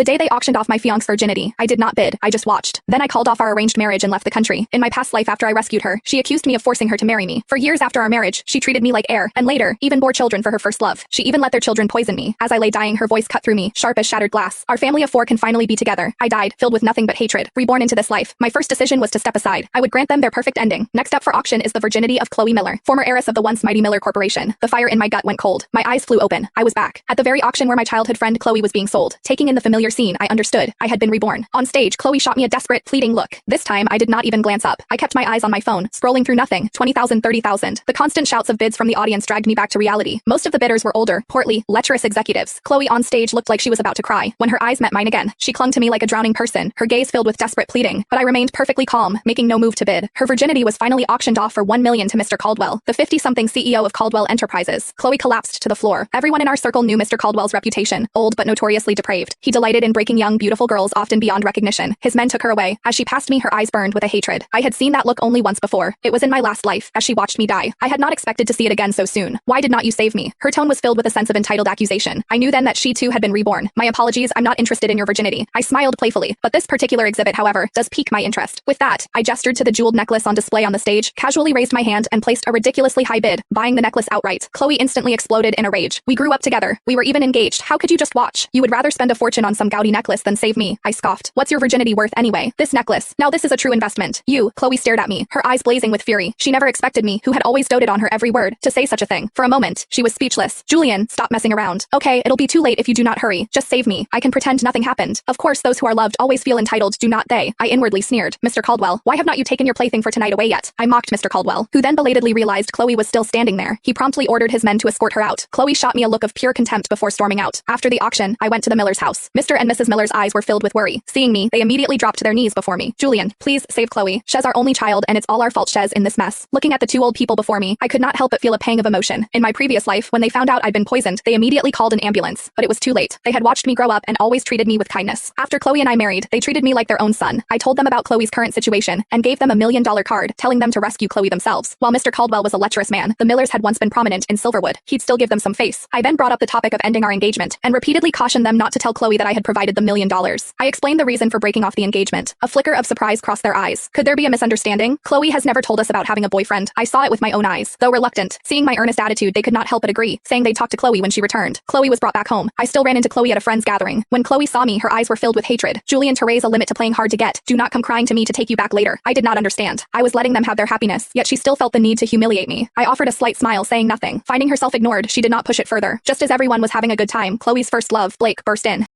The day they auctioned off my fiancé's virginity, I did not bid, I just watched. Then I called off our arranged marriage and left the country. In my past life after I rescued her, she accused me of forcing her to marry me. For years after our marriage, she treated me like air, and later, even bore children for her first love. She even let their children poison me. As I lay dying, her voice cut through me, sharp as shattered glass. Our family of 4 can finally be together. I died, filled with nothing but hatred. Reborn into this life, my first decision was to step aside. I would grant them their perfect ending. Next up for auction is the virginity of Chloe Miller, former heiress of the once mighty Miller Corporation. The fire in my gut went cold. My eyes flew open. I was back. At the very auction where my childhood friend Chloe was being sold. Taking in the familiar scene, I understood. I had been reborn. On stage, Chloe shot me a desperate, pleading look. This time, I did not even glance up. I kept my eyes on my phone, scrolling through nothing. 20,000, 30,000. The constant shouts of bids from the audience dragged me back to reality. Most of the bidders were older, portly, lecherous executives. Chloe on stage looked like she was about to cry. When her eyes met mine again, she clung to me like a drowning person, her gaze filled with desperate pleading. But I remained perfectly calm, making no move to bid. Her virginity was finally auctioned off for $1 million to Mr. Caldwell, the 50-something CEO of Caldwell Enterprises. Chloe collapsed to the floor. Everyone in our circle knew Mr. Caldwell's reputation, old but notoriously depraved. He delighted in breaking young, beautiful girls often beyond recognition. His men took her away. As she passed me, her eyes burned with a hatred. I had seen that look only once before. It was in my last life, as she watched me die. I had not expected to see it again so soon. Why did not you save me? Her tone was filled with a sense of entitled accusation. I knew then that she too had been reborn. My apologies, I'm not interested in your virginity. I smiled playfully, but this particular exhibit, however, does pique my interest. With that, I gestured to the jeweled necklace on display on the stage, casually raised my hand and placed a ridiculously high bid, buying the necklace outright. Chloe instantly exploded in a rage. We grew up together. We were even engaged. How could you just watch? You would rather spend a fortune on some gaudy necklace than save me, I scoffed. What's your virginity worth anyway? This necklace. Now this is a true investment. You, Chloe stared at me, her eyes blazing with fury. She never expected me, who had always doted on her every word, to say such a thing. For a moment, she was speechless. Julian, stop messing around. Okay, it'll be too late if you do not hurry. Just save me. I can pretend nothing happened. Of course, those who are loved always feel entitled, do not they? I inwardly sneered. Mr. Caldwell, why have not you taken your plaything for tonight away yet? I mocked Mr. Caldwell, who then belatedly realized Chloe was still standing there. He promptly ordered his men to escort her out. Chloe shot me a look of pure contempt before storming out. After the auction, I went to the Miller's house. Mr. and Mrs. Miller's eyes were filled with worry. Seeing me, they immediately dropped to their knees before me. Julian, please save Chloe. She's our only child and it's all our fault she's in this mess. Looking at the 2 old people before me, I could not help but feel a pang of emotion. In my previous life, when they found out I'd been poisoned, they immediately called an ambulance. But it was too late. They had watched me grow up and always treated me with kindness. After Chloe and I married, they treated me like their own son. I told them about Chloe's current situation and gave them $1 million card, telling them to rescue Chloe themselves. While Mr. Caldwell was a lecherous man, the Millers had once been prominent in Silverwood. He'd still give them some face. I then brought up the topic of ending our engagement and repeatedly cautioned them not to tell Chloe that I had provided the $1 million. I explained the reason for breaking off the engagement. A flicker of surprise crossed their eyes. Could there be a misunderstanding? Chloe has never told us about having a boyfriend. I saw it with my own eyes. Though reluctant, seeing my earnest attitude, they could not help but agree, saying they'd talk to Chloe when she returned. Chloe was brought back home. I still ran into Chloe at a friend's gathering. When Chloe saw me, her eyes were filled with hatred. Julian, to raise a limit to playing hard to get. Do not come crying to me to take you back later. I did not understand. I was letting them have their happiness, yet she still felt the need to humiliate me. I offered a slight smile, saying nothing. Finding herself ignored, she did not push it further. Just as everyone was having a good time, Chloe's first love, Blake, burst in.